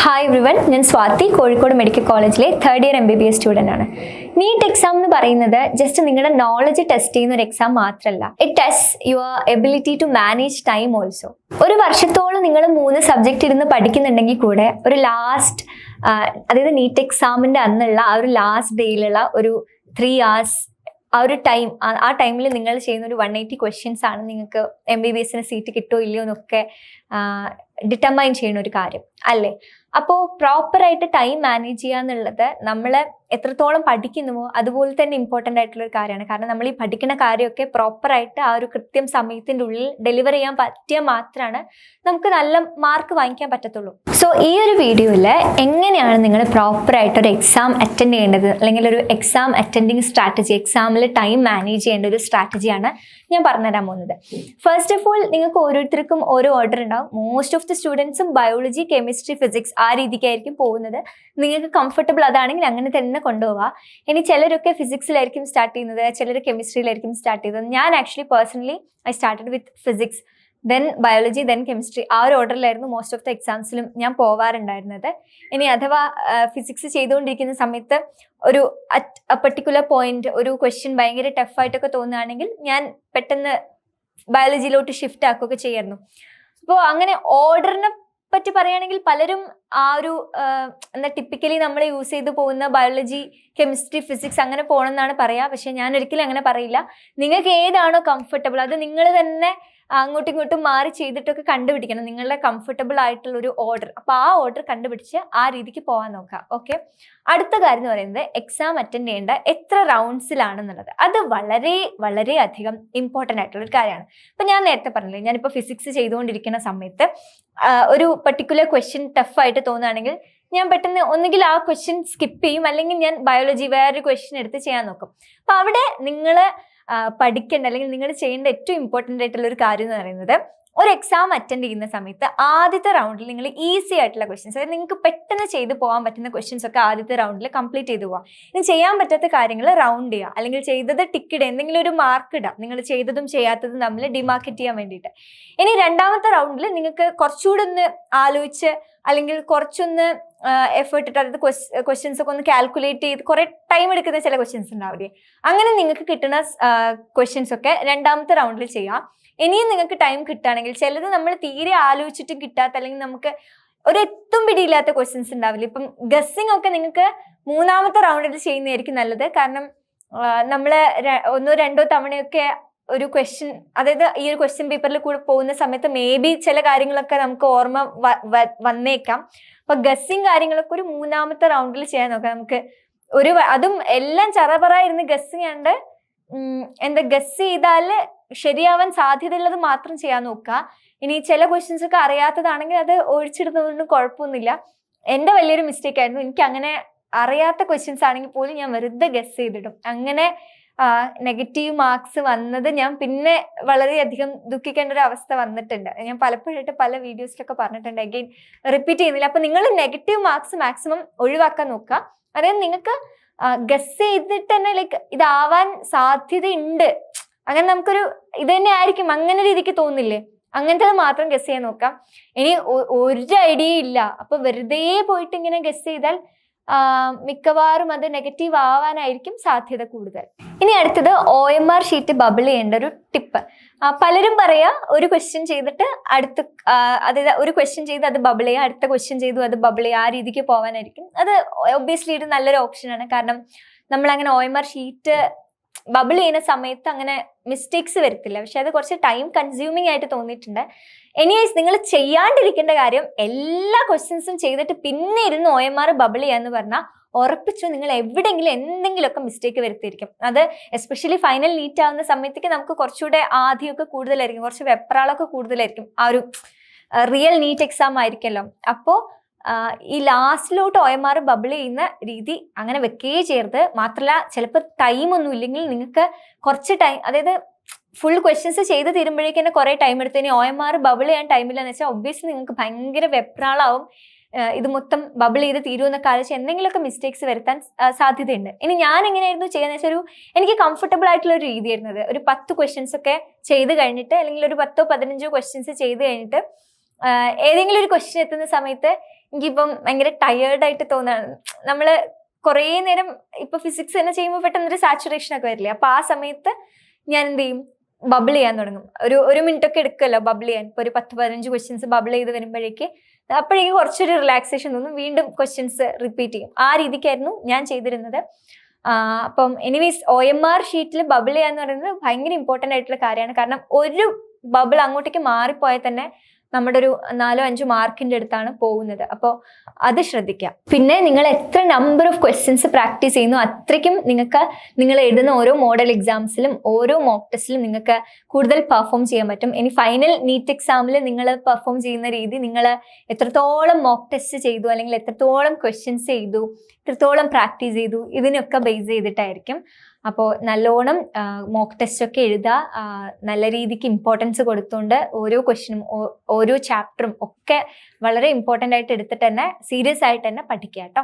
Hi everyone, I am Swathi, Kozhikode Medical College third year MBBS student. NEET exam is just a knowledge test exam. It tests your ability to manage time also. ഒരു വർഷത്തോളം നിങ്ങൾ 3 subject ഇരുന്ന് പഠിക്കുന്നുണ്ടെങ്കിൽ കൂടെ ഒരു last അതായത് NEET എക്സാമിന്റെ അന്നുള്ള ആ ഒരു ലാസ്റ്റ് ഡേയിലുള്ള ഒരു 3 hours ആ ഒരു ടൈം ആ ടൈമിൽ നിങ്ങൾ ചെയ്യുന്ന ഒരു 180 ക്വസ്റ്റ്യൻസ് ആണ് നിങ്ങൾക്ക് MBBSന് സീറ്റ് കിട്ടുമോ ഇല്ലയോ എന്നൊക്കെ ഡിറ്റർമൈൻ ചെയ്യുന്ന ഒരു കാര്യം അല്ലേ. അപ്പോൾ പ്രോപ്പറായിട്ട് ടൈം മാനേജ് ചെയ്യുക എന്നുള്ളത് നമ്മൾ എത്രത്തോളം പഠിക്കുന്നുവോ അതുപോലെ തന്നെ ഇമ്പോർട്ടൻ്റ് ആയിട്ടുള്ള ഒരു കാര്യമാണ്. കാരണം നമ്മൾ ഈ പഠിക്കുന്ന കാര്യമൊക്കെ പ്രോപ്പറായിട്ട് ആ ഒരു കൃത്യം സമയത്തിൻ്റെ ഉള്ളിൽ ഡെലിവർ ചെയ്യാൻ പറ്റിയാൽ മാത്രമാണ് നമുക്ക് നല്ല മാർക്ക് വാങ്ങിക്കാൻ പറ്റത്തുള്ളൂ. സോ ഈ ഒരു വീഡിയോയിൽ എങ്ങനെയാണ് നിങ്ങൾ പ്രോപ്പറായിട്ട് ഒരു എക്സാം അറ്റൻഡ് ചെയ്യേണ്ടത് അല്ലെങ്കിൽ ഒരു എക്സാം അറ്റൻഡിങ് സ്ട്രാറ്റജി, എക്സാമിൽ ടൈം മാനേജ് ചെയ്യേണ്ട ഒരു സ്ട്രാറ്റജിയാണ് ഞാൻ പറഞ്ഞുതരാൻ പോകുന്നത്. ഫസ്റ്റ് ഓഫ് ഓൾ നിങ്ങൾക്ക് ഓരോരുത്തർക്കും ഓരോ ഓർഡർ ഉണ്ടാവും. മോസ്റ്റ് ഓഫ് ദി സ്റ്റുഡൻസും ബയോളജി, കെമിസ്ട്രി, ഫിസിക്സ് ആ രീതിക്കായിരിക്കും പോകുന്നത്. നിങ്ങൾക്ക് കംഫർട്ടബിൾ അതാണെങ്കിൽ അങ്ങനെ തന്നെ കൊണ്ടുപോവുക. ഇനി ചിലരൊക്കെ ഫിസിക്സിലായിരിക്കും സ്റ്റാർട്ട് ചെയ്യുന്നത്, ചിലർ കെമിസ്ട്രിയിലായിരിക്കും സ്റ്റാർട്ട് ചെയ്യുന്നത്. ഞാൻ actually personally I started with physics, then biology, then chemistry. ആ ഒരു ഓർഡറിലായിരുന്നു മോസ്റ്റ് ഓഫ് ദ എക്സാംസിലും ഞാൻ പോവാറുണ്ടായിരുന്നത്. ഇനി അഥവാ ഫിസിക്സ് ചെയ്തുകൊണ്ടിരിക്കുന്ന സമയത്ത് ഒരു പർട്ടിക്കുലർ പോയിന്റ് ഒരു ക്വസ്റ്റ്യൻ ഭയങ്കര ടഫായിട്ടൊക്കെ തോന്നുകയാണെങ്കിൽ ഞാൻ പെട്ടെന്ന് ബയോളജിയിലോട്ട് ഷിഫ്റ്റ് ആക്കുകയൊക്കെ ചെയ്യായിരുന്നു. അപ്പോൾ അങ്ങനെ ഓർഡറിനെ പറ്റി പറയുകയാണെങ്കിൽ പലരും ആ ഒരു എന്താ ടിപ്പിക്കലി നമ്മൾ യൂസ് ചെയ്ത് പോകുന്ന ബയോളജി, കെമിസ്ട്രി, ഫിസിക്സ് അങ്ങനെ പോകണമെന്നാണ് പറയുക. പക്ഷെ ഞാൻ ഒരിക്കലും അങ്ങനെ പറയില്ല. നിങ്ങൾക്ക് ഏതാണോ കംഫർട്ടബിൾ അത് നിങ്ങൾ തന്നെ അങ്ങോട്ടും ഇങ്ങോട്ടും മാറി ചെയ്തിട്ടൊക്കെ കണ്ടുപിടിക്കണം നിങ്ങളുടെ കംഫർട്ടബിൾ ആയിട്ടുള്ള ഒരു ഓർഡർ. അപ്പോൾ ആ ഓർഡർ കണ്ടുപിടിച്ച് ആ രീതിക്ക് പോകാൻ നോക്കുക. ഓക്കെ, അടുത്ത കാര്യം എന്ന് പറയുന്നത് എക്സാം അറ്റൻഡ് ചെയ്യേണ്ട എത്ര റൗണ്ട്സിലാണെന്നുള്ളത്. അത് വളരെ വളരെ അധികം ഇമ്പോർട്ടൻ്റ് ആയിട്ടുള്ള ഒരു കാര്യമാണ്. ഇപ്പം ഞാൻ നേരത്തെ പറഞ്ഞില്ലേ, ഞാനിപ്പോൾ ഫിസിക്സ് ചെയ്തുകൊണ്ടിരിക്കുന്ന സമയത്ത് ഒരു പർട്ടിക്കുലർ ക്വസ്റ്റ്യൻ ടഫായിട്ട് തോന്നുകയാണെങ്കിൽ ഞാൻ പെട്ടെന്ന് ഒന്നുകിൽ ആ ക്വസ്റ്റ്യൻ സ്കിപ്പ് ചെയ്യും, അല്ലെങ്കിൽ ഞാൻ ബയോളജി വേറൊരു ക്വസ്റ്റ്യൻ എടുത്ത് ചെയ്യാൻ നോക്കും. അപ്പം അവിടെ നിങ്ങൾ പഠിക്കേണ്ട അല്ലെങ്കിൽ നിങ്ങൾ ചെയ്യേണ്ട ഏറ്റവും ഇമ്പോർട്ടൻ്റ് ആയിട്ടുള്ള ഒരു കാര്യം എന്ന് പറയുന്നത് ഒരു എക്സാം അറ്റൻഡ് ചെയ്യുന്ന സമയത്ത് ആദ്യത്തെ റൗണ്ടിൽ നിങ്ങൾ ഈസി ആയിട്ടുള്ള ക്വസ്റ്റ്യൻസ്, അതായത് നിങ്ങൾക്ക് പെട്ടെന്ന് ചെയ്ത് പോകാൻ പറ്റുന്ന ക്വസ്റ്റ്യൻസ് ഒക്കെ ആദ്യത്തെ റൗണ്ടിൽ കംപ്ലീറ്റ് ചെയ്ത് പോകാം. ഇനി ചെയ്യാൻ പറ്റാത്ത കാര്യങ്ങൾ റൗണ്ട് ചെയ്യുക, അല്ലെങ്കിൽ ചെയ്തത് ടിക്ക് ഇടുക, എന്തെങ്കിലും ഒരു മാർക്ക് ഇടുക, നിങ്ങൾ ചെയ്തതും ചെയ്യാത്തതും തമ്മിൽ ഡിമാർക്കറ്റ് ചെയ്യാൻ വേണ്ടിയിട്ട്. ഇനി രണ്ടാമത്തെ റൗണ്ടിൽ നിങ്ങൾക്ക് കുറച്ചുകൂടെ ഒന്ന് ആലോചിച്ച് അല്ലെങ്കിൽ കുറച്ചൊന്ന് എഫേർട്ട് ഇട്ട് അതായത് ക്വസ്റ്റ്യൻസ് ഒക്കെ ഒന്ന് കാൽക്കുലേറ്റ് ചെയ്ത് കുറേ ടൈം എടുക്കുന്ന ചില ക്വസ്റ്റ്യൻസ് ഉണ്ടാവില്ലേ, അങ്ങനെ നിങ്ങൾക്ക് കിട്ടുന്ന ക്വസ്റ്റ്യൻസ് ഒക്കെ രണ്ടാമത്തെ റൗണ്ടിൽ ചെയ്യാം. ഇനിയും നിങ്ങൾക്ക് ടൈം കിട്ടുകയാണെങ്കിൽ ചിലത് നമ്മൾ തീരെ ആലോചിച്ചിട്ടും കിട്ടാത്ത അല്ലെങ്കിൽ നമുക്ക് ഒരു എത്തും പിടിയില്ലാത്ത ക്വസ്റ്റ്യൻസ് ഉണ്ടാവില്ല. ഇപ്പം ഗസ്സിങ് ഒക്കെ നിങ്ങൾക്ക് മൂന്നാമത്തെ റൗണ്ടിൽ ചെയ്യുന്നതായിരിക്കും നല്ലത്. കാരണം നമ്മൾ ഒന്നോ രണ്ടോ തവണയൊക്കെ ഒരു ക്വസ്റ്റ്യൻ, അതായത് ഈ ഒരു ക്വസ്റ്റ്യൻ പേപ്പറിൽ കൂടെ പോകുന്ന സമയത്ത് മേ ബി ചില കാര്യങ്ങളൊക്കെ നമുക്ക് ഓർമ്മ വന്നേക്കാം. അപ്പൊ ഗസ്സിങ് കാര്യങ്ങളൊക്കെ ഒരു മൂന്നാമത്തെ റൗണ്ടിൽ ചെയ്യാൻ നോക്കാം. നമുക്ക് അതും എല്ലാം ചറപറ ഇരുന്ന് ഗസ് ചെയ്യാണ്ട് എന്താ ഗസ് ചെയ്താൽ ശരിയാവാൻ സാധ്യതയുള്ളത് മാത്രം ചെയ്യാൻ നോക്കുക. ഇനി ചില ക്വസ്റ്റ്യൻസ് ഒക്കെ അറിയാത്തതാണെങ്കിൽ അത് ഒഴിച്ചിടുന്നതുകൊണ്ടും കുഴപ്പമൊന്നുമില്ല. എൻ്റെ വലിയൊരു മിസ്റ്റേക്ക് ആയിരുന്നു. എനിക്ക് അങ്ങനെ അറിയാത്ത ക്വസ്റ്റ്യൻസ് ആണെങ്കിൽ പോലും ഞാൻ വെറുതെ ഗസ് ചെയ്തിടും. അങ്ങനെ നെഗറ്റീവ് മാർക്സ് വന്നത് ഞാൻ പിന്നെ വളരെയധികം ദുഃഖിക്കേണ്ട ഒരു അവസ്ഥ വന്നിട്ടുണ്ട്. ഞാൻ പലപ്പോഴായിട്ട് പല വീഡിയോസിലൊക്കെ പറഞ്ഞിട്ടുണ്ട്, അഗെയിൻ റിപ്പീറ്റ് ചെയ്യുന്നില്ല. അപ്പൊ നിങ്ങൾ നെഗറ്റീവ് മാർക്സ് മാക്സിമം ഒഴിവാക്കാൻ നോക്കുക. അതായത് നിങ്ങൾക്ക് ഗസ് ചെയ്തിട്ട് തന്നെ ലൈക്ക് ഇതാവാൻ സാധ്യതയുണ്ട്, അങ്ങനെ നമുക്കൊരു ഇത് തന്നെ ആയിരിക്കും അങ്ങനെ രീതിക്ക് തോന്നില്ലേ, അങ്ങനത്തെ മാത്രം ഗസ് ചെയ്യാൻ നോക്കാം. ഇനി ഒരു ഐഡിയ ഇല്ല, അപ്പൊ വെറുതെ പോയിട്ട് ഇങ്ങനെ ഗസ് ചെയ്താൽ മിക്കവാറും അത് നെഗറ്റീവ് ആവാനായിരിക്കും സാധ്യത കൂടുതൽ. ഇനി അടുത്തത് OMR ഷീറ്റ് ബബിൾ ചെയ്യേണ്ട ഒരു ടിപ്പ്. പലരും പറയാ ഒരു ക്വസ്റ്റ്യൻ ചെയ്തിട്ട് അതായത് ഒരു ക്വസ്റ്റ്യൻ ചെയ്ത് അത് ബബിൾ ചെയ്യുക, അടുത്ത ക്വസ്റ്റ്യൻ ചെയ്തു അത് ബബിൾ ചെയ്യുക, ആ രീതിക്ക് പോകാനായിരിക്കും. അത് ഒബ്വിയസ്ലി ഒരു നല്ലൊരു ഓപ്ഷനാണ്. കാരണം നമ്മൾ അങ്ങനെ OMR ഷീറ്റ് ബബിൾ ചെയ്യുന്ന സമയത്ത് അങ്ങനെ മിസ്റ്റേക്സ് വരത്തില്ല. പക്ഷെ അത് കുറച്ച് ടൈം കൺസ്യൂമിങ് ആയിട്ട് തോന്നിയിട്ടുണ്ട്. എനിവേസ് നിങ്ങൾ ചെയ്യാണ്ടിരിക്കേണ്ട കാര്യം എല്ലാ ക്വസ്റ്റ്യൻസും ചെയ്തിട്ട് പിന്നെ ഇരുന്ന് OMR ബബിൾ ചെയ്യാന്ന് പറഞ്ഞാൽ ഉറപ്പിച്ചു നിങ്ങൾ എവിടെയെങ്കിലും എന്തെങ്കിലുമൊക്കെ മിസ്റ്റേക്ക് വരുത്തിയിരിക്കും. അത് എസ്പെഷ്യലി ഫൈനൽ നീറ്റ് ആവുന്ന സമയത്തേക്ക് നമുക്ക് കുറച്ചുകൂടെ ആദ്യമൊക്കെ കൂടുതലായിരിക്കും, കുറച്ച് വെപ്രാളൊക്കെ കൂടുതലായിരിക്കും. ആ ഒരു റിയൽ നീറ്റ് എക്സാം ആയിരിക്കല്ലോ. അപ്പോൾ ഈ ലാസ്റ്റിലോട്ട് OMR ബബിൾ ചെയ്യുന്ന രീതി അങ്ങനെ വെക്കുകയേ ചെയ്യരുത്. മാത്രമല്ല ചിലപ്പോൾ ടൈമൊന്നും ഇല്ലെങ്കിൽ നിങ്ങൾക്ക് കുറച്ച് ടൈം, അതായത് ഫുൾ ക്വസ്റ്റ്യൻസ് ചെയ്ത് തീരുമ്പോഴേക്കും തന്നെ കുറേ ടൈം എടുത്ത് ഇനി OMR ബബിൾ ചെയ്യാൻ ടൈമില്ലെന്ന് വെച്ചാൽ ഒബ്വിയസ്ലി നിങ്ങൾക്ക് ഭയങ്കര വെപ്രാളാവും. ഇത് മൊത്തം ബബിൾ ചെയ്ത് തീരുമെന്നൊക്കെ ആലോചിച്ച് എന്തെങ്കിലുമൊക്കെ മിസ്റ്റേക്സ് വരുത്താൻ സാധ്യതയുണ്ട്. ഇനി ഞാൻ എങ്ങനെയായിരുന്നു ചെയ്യുന്നത് വെച്ചാൽ എനിക്ക് കംഫർട്ടബിൾ ആയിട്ടുള്ള ഒരു രീതിയായിരുന്നത്. ഒരു 10 ക്വസ്റ്റ്യൻസ് ഒക്കെ ചെയ്ത് കഴിഞ്ഞിട്ട് അല്ലെങ്കിൽ ഒരു 10-15 ക്വസ്റ്റ്യൻസ് ചെയ്ത് കഴിഞ്ഞിട്ട് ഏതെങ്കിലും ഒരു ക്വസ്റ്റ്യൻ എത്തുന്ന സമയത്ത് എനിക്കിപ്പം ഭയങ്കര ടയേർഡായിട്ട് തോന്നുകയാണ്. നമ്മൾ കുറേ നേരം ഇപ്പൊ ഫിസിക്സ് തന്നെ ചെയ്യുമ്പോൾ പെട്ടെന്നൊരു സാച്ചുറേഷൻ ഒക്കെ വരില്ലേ, അപ്പൊ ആ സമയത്ത് ഞാൻ എന്ത് ചെയ്യും, ബബിൾ ചെയ്യാൻ തുടങ്ങും. ഒരു മിനിറ്റ് ഒക്കെ എടുക്കുമല്ലോ ബബിൾ ചെയ്യാൻ. ഇപ്പൊ ഒരു 10-15 ക്വസ്റ്റ്യൻസ് ബബിൾ ചെയ്ത് വരുമ്പോഴേക്ക് അപ്പോഴേക്ക് കുറച്ചൊരു റിലാക്സേഷൻ തോന്നും, വീണ്ടും ക്വസ്റ്റ്യൻസ് റിപ്പീറ്റ് ചെയ്യും. ആ രീതിക്കായിരുന്നു ഞാൻ ചെയ്തിരുന്നത്. അപ്പം എനിവേസ് OMR ഷീറ്റിൽ ബബിൾ ചെയ്യാന്ന് പറയുന്നത് ഭയങ്കര ഇമ്പോർട്ടൻ്റ് ആയിട്ടുള്ള കാര്യമാണ്. കാരണം ഒരു ബബിൾ അങ്ങോട്ടേക്ക് മാറിപ്പോയാൽ തന്നെ നമ്മുടെ ഒരു 4-5 മാർക്കിന്റെ അടുത്താണ് പോകുന്നത്. അപ്പോൾ അത് ശ്രദ്ധിക്കാം. പിന്നെ നിങ്ങൾ എത്ര നമ്പർ ഓഫ് ക്വസ്റ്റ്യൻസ് പ്രാക്ടീസ് ചെയ്യുന്നു അത്രയ്ക്കും നിങ്ങൾക്ക് നിങ്ങൾ എഴുതുന്ന ഓരോ മോഡൽ എക്സാംസിലും ഓരോ മോക്ക് ടെസ്റ്റിലും നിങ്ങൾക്ക് കൂടുതൽ പെർഫോം ചെയ്യാൻ പറ്റും. ഇനി ഫൈനൽ നീറ്റ് എക്സാമിൽ നിങ്ങൾ പെർഫോം ചെയ്യുന്ന രീതി, നിങ്ങൾ എത്രത്തോളം മോക്ക് ടെസ്റ്റ് ചെയ്തു, അല്ലെങ്കിൽ എത്രത്തോളം ക്വസ്റ്റ്യൻസ് ചെയ്തു, എത്രത്തോളം പ്രാക്ടീസ് ചെയ്തു, ഇതിനൊക്കെ ബേസ് ചെയ്തിട്ടായിരിക്കും. അപ്പോൾ നല്ലോണം മോക്ക് ടെസ്റ്റ് ഒക്കെ എഴുതുക, നല്ല രീതിക്ക് ഇമ്പോർട്ടൻസ് കൊടുത്തുകൊണ്ട് ഓരോ ക്വസ്റ്റ്യനും ഓരോ ചാപ്റ്ററും ഒക്കെ വളരെ ഇമ്പോർട്ടൻ്റ് ആയിട്ട് എടുത്തിട്ട് തന്നെ സീരിയസ് ആയിട്ട് തന്നെ പഠിക്കുക കേട്ടോ.